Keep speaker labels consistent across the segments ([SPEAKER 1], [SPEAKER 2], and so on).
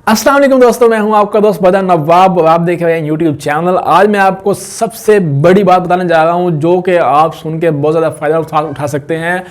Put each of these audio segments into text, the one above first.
[SPEAKER 1] अस्सलाम वालेकुम दोस्तों, मैं हूं आपका दोस्त बदर नवाब और आप देख रहे हैं यूट्यूब चैनल। आज मैं आपको सबसे बड़ी बात बताने जा रहा हूं जो कि आप सुन के बहुत ज़्यादा फ़ायदा उठा सकते हैं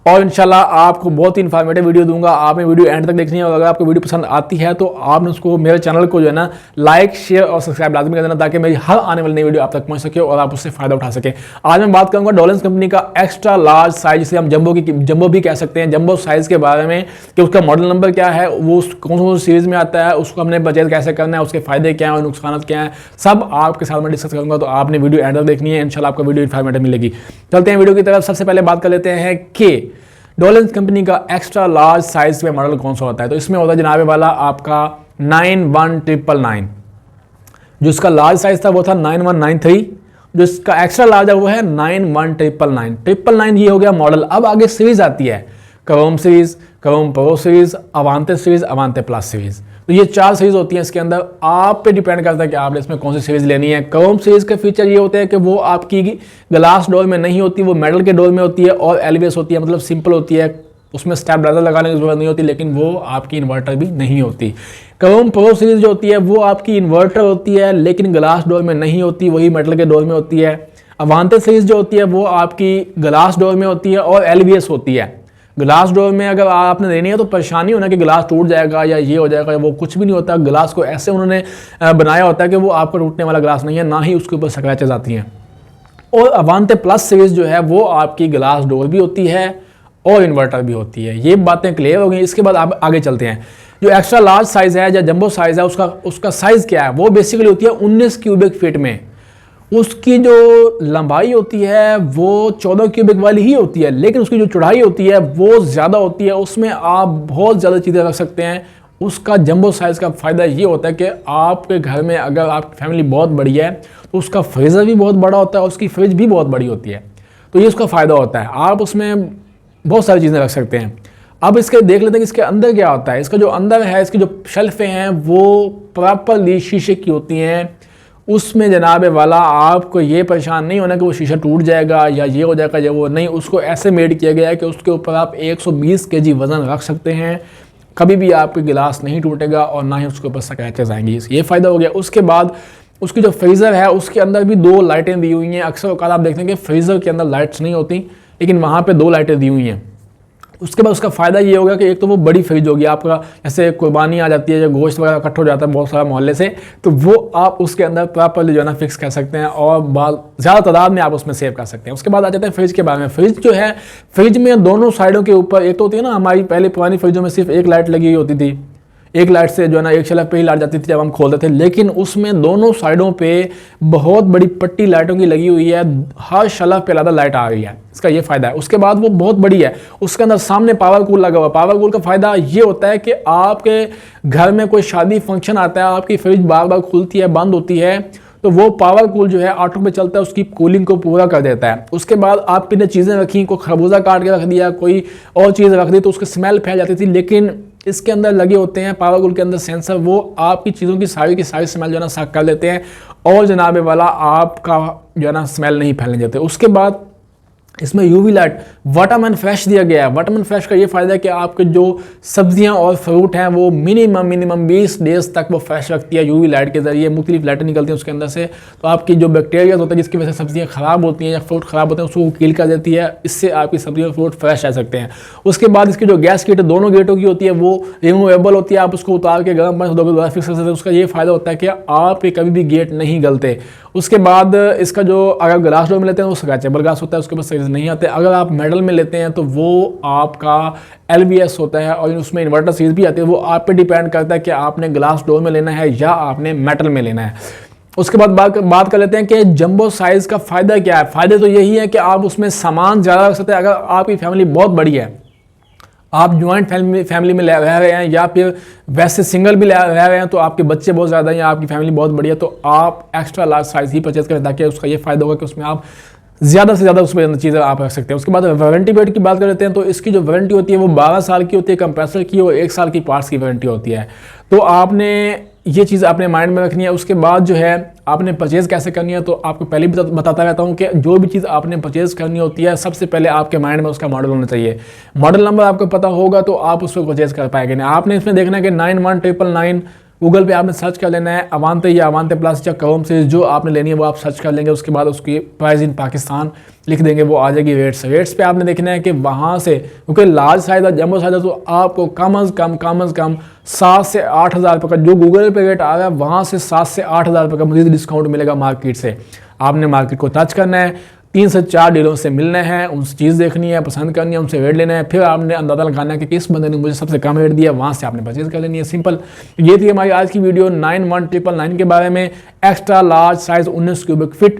[SPEAKER 1] और इंशाल्लाह आपको बहुत ही इन्फॉर्मेटिव वीडियो दूंगा। आपने वीडियो एंड तक देखनी है और अगर आपको वीडियो पसंद आती है तो आपने उसको मेरे चैनल को जो है ना लाइक शेयर और सब्सक्राइब लाजमी कर देना ताकि मेरी हर आने वाली नई वीडियो आप तक पहुंच सके और आप उससे फ़ायदा उठा सके। आज मैं बात करूंगा डोलेंस कंपनी का एक्स्ट्रा लार्ज साइज, जिसे हम जंबो भी कह सकते हैं, जंबो साइज़ के बारे में कि उसका मॉडल नंबर क्या है, वो कौन सी सीरीज़ में आता है, उसको हमने परचेज कैसे करना है, उसके फ़ायदे क्या हैं और नुकसान क्या हैं, सब आपके साथ में डिस्कस करूंगा। तो आपने वीडियो एंड तक देखनी है, इंशाल्लाह आपको वीडियो इन्फॉर्मेटिव मिलेगी। चलते हैं वीडियो की तरफ। सबसे पहले बात कर लेते हैं कि डोलेंस कंपनी का एक्स्ट्रा लार्ज साइज में मॉडल कौन सा होता है। तो इसमें होता है जनाबे वाला आपका 91999। जो इसका लार्ज साइज था वो था 9193, जो इसका एक्स्ट्रा लार्ज है वो है 91999। 999 ये हो गया मॉडल। अब आगे सीरीज आती है, Chrome series, Chrome Pro series, Avante series, Avante Plus series. तो ये 4 सीरीज होती हैं इसके अंदर। आप पे डिपेंड करता है कि आपने इसमें कौन सी सीरीज लेनी है। क्रोम सीरीज के फीचर ये होते हैं कि वो आपकी ग्लास डोर में नहीं होती, वो मेटल के डोर में होती है और एलबीएस होती है, मतलब सिंपल होती है, उसमें स्टेबलाइजर लगाने की जरूरत नहीं होती, लेकिन वो आपकी इन्वर्टर भी नहीं होती। क्रोम प्रो सीरीज जो होती है वो आपकी इन्वर्टर होती है लेकिन ग्लास डोर में नहीं होती, वही मेटल के डोर में होती है। अवांते सीरीज जो होती है वो आपकी ग्लास डोर में होती है और एलबीएस होती है। ग्लास डोर में अगर आपने लेनी है तो परेशानी होना कि ग्लास टूट जाएगा या ये हो जाएगा, वो कुछ भी नहीं होता। ग्लास को ऐसे उन्होंने बनाया होता है कि वो आपको टूटने वाला ग्लास नहीं है, ना ही उसके ऊपर स्क्रैचेस आती हैं। और अवांते प्लस सीरीज जो है वो आपकी ग्लास डोर भी होती है और इन्वर्टर भी होती है। ये बातें क्लियर हो गई। इसके बाद आप आगे चलते हैं। जो एक्स्ट्रा लार्ज साइज़ है या जंबो साइज़ है उसका साइज़ क्या है, वो बेसिकली होती है 19 क्यूबिक फीट में। उसकी जो लंबाई होती है वो 14 क्यूबिक वाली ही होती है, लेकिन उसकी जो चौड़ाई होती है वो ज़्यादा होती है। उसमें आप बहुत ज़्यादा चीज़ें रख सकते हैं। उसका जंबो साइज़ का फ़ायदा ये होता है कि आपके घर में अगर आपकी फैमिली बहुत बड़ी है तो उसका फ्रीज़र भी बहुत बड़ा होता है और उसकी फ्रिज भी बहुत बड़ी होती है। तो ये उसका फ़ायदा होता है, आप उसमें बहुत सारी चीज़ें रख सकते हैं। अब इसके देख लेते हैं कि इसके अंदर क्या होता है। इसका जो अंदर है, इसकी जो शेल्फें हैं वो प्रॉपरली शीशे की होती हैं। उसमें जनाबे वाला आपको ये परेशान नहीं होना कि वो शीशा टूट जाएगा या ये हो जाएगा या वो नहीं। उसको ऐसे मेड किया गया है कि उसके ऊपर आप 120 केजी वज़न रख सकते हैं, कभी भी आपके गिलास नहीं टूटेगा और ना ही उसके ऊपर स्क्रैचेस आएंगी। ये फ़ायदा हो गया। उसके बाद उसकी जो फ्रीज़र है उसके अंदर भी 2 लाइटें दी हुई हैं। अक्सर औक़ात आप देखते हैं कि फ्रीज़र के अंदर लाइट्स नहीं होती, लेकिन वहाँ पर 2 लाइटें दी हुई हैं। उसके बाद उसका फ़ायदा ये होगा कि एक तो वो बड़ी फ्रिज होगी, आपका जैसे कुर्बानी आ जाती है या गोश्त वगैरह इकट्ठा हो जाता है बहुत सारा मोहल्ले से, तो वो आप उसके अंदर प्रॉपरली जो है ना फिक्स कर सकते हैं और ज़्यादा तादाद में आप उसमें सेव कर सकते हैं। उसके बाद आ जाते हैं फ्रिज के बारे में। फ्रिज जो है, फ्रिज में दोनों साइडों के ऊपर एक तो होती है ना, हमारी पहले पुरानी फ्रिजों में सिर्फ एक लाइट लगी हुई होती थी, एक लाइट से जो है ना एक शेल्फ पे ही लाइट जाती थी जब हम खोलते थे, लेकिन उसमें दोनों साइडों पे बहुत बड़ी पट्टी लाइटों की लगी हुई है। हर शेल्फ पे अलग लाइट आ रही है, इसका ये फ़ायदा है। उसके बाद वो बहुत बड़ी है, उसके अंदर सामने पावर कूल लगा हुआ। पावर कूल का फ़ायदा ये होता है कि आपके घर में कोई शादी फंक्शन आता है, आपकी फ्रिज बार बार खुलती है बंद होती है, तो वो पावर कूल जो है ऑटो में चलता है, उसकी कूलिंग को पूरा कर देता है। उसके बाद आपने चीज़ें रखी, कोई खरबूजा काट के रख दिया, कोई और चीज़ रख दी तो उसकी स्मेल फैल जाती थी, लेकिन इसके अंदर लगे होते हैं पावर कूल के अंदर सेंसर, वो आपकी चीज़ों की सारी स्मेल जो है ना साफ कर देते हैं और जनाबे वाला आपका जो है ना स्मेल नहीं फैलने देते। उसके बाद इसमें यूवी लाइट वाटरमैन फ्रेश दिया गया है। वाटरमैन फ्रेश का ये फ़ायदा है कि आपके जो सब्जियां और फ्रूट हैं वो मिनिमम 20 डेज़ तक वो फ्रेश रखती है। यूवी लाइट के ज़रिए मुख्तलिफ लाइटें निकलती हैं उसके अंदर से, तो आपकी जो बैक्टीरिया होता है जिसकी वजह से सब्जियां ख़राब होती हैं या फ्रूट ख़राब होते हैं उसको किल कर देती है। इससे आपकी सब्जी और फ्रूट फ्रेश रह सकते हैं। उसके बाद इसकी जो गैस किट दोनों गेटों की होती है वो रिमूवेबल होती है, आप उसको उतार के गर्म पानी से दोबारा फिक्स कर सकते हैं। उसका ये फ़ायदा होता है कि आपके कभी भी गेट नहीं गलते। उसके बाद इसका जो अगर ग्लास डोर में लेते हैं वो स्क्रैचेबल ग्लास होता है, उसके पास साइज नहीं आते। अगर आप मेटल में लेते हैं तो वो आपका एलबीएस होता है और उसमें इन्वर्टर सीरीज भी आती है। वो आप पे डिपेंड करता है कि आपने ग्लास डोर में लेना है या आपने मेटल में लेना है। उसके बाद बात कर लेते हैं कि जंबो साइज़ का फ़ायदा क्या है। फ़ायदे तो यही है कि आप उसमें सामान ज़्यादा रख सकते हैं। अगर आपकी फैमिली बहुत बड़ी है, आप ज्वाइंट फैमिली में रह रहे हैं या फिर वैसे सिंगल भी रह रहे हैं, तो आपके बच्चे बहुत ज़्यादा हैं या आपकी फैमिली बहुत बड़ी है, तो आप एक्स्ट्रा लार्ज साइज़ ही परचेज करें ताकि उसका ये फ़ायदा होगा कि उसमें आप ज़्यादा से ज़्यादा उसमें चीज़ें आप रख सकते हैं। उसके बाद वारंटी पीरियड की बात कर लेते हैं। तो इसकी जो वारंटी होती है वो 12 साल की होती है कंप्रेसर की और 1 साल की पार्ट्स की वारंटी होती है। तो आपने ये चीज़ आपने माइंड में रखनी है। उसके बाद जो है आपने परचेज कैसे करनी है, तो आपको पहले भी बताता रहता हूँ कि जो भी चीज़ आपने परचेज करनी होती है सबसे पहले आपके माइंड में उसका मॉडल होना चाहिए। मॉडल नंबर आपको पता होगा तो आप उसको परचेज कर पाएंगे। नहीं, आपने इसमें देखना है कि 91999 गूगल पे आपने सर्च कर लेना है, अवांते या अवांते प्लस या क्रोम से जो आपने लेनी है वो आप सर्च कर लेंगे। उसके बाद उसकी प्राइस इन पाकिस्तान लिख देंगे, वो आ जाएगी रेट्स पे आपने देखना है कि वहाँ से, क्योंकि लार्ज साइज है जम्बो साइज है तो आपको कम अज़ कम 7 से 8 हज़ार रुपये का जो गूगल पे रेट आ रहा है वहाँ से 7 से 8 हज़ार रुपये का मज़ीद डिस्काउंट मिलेगा मार्केट से। आपने मार्केट को टच करना है, 3 से 4 डीलरों से मिलना है, उनसे चीज़ देखनी है, पसंद करनी है, उनसे रेट लेना है, फिर आपने अंदाज़ा लगाना है कि किस बंदे ने मुझे सबसे कम रेट दिया, वहाँ से आपने परचेज कर लेनी है। सिंपल। ये थी हमारी आज की वीडियो 91999 के बारे में। Extra large size 19 cubic fit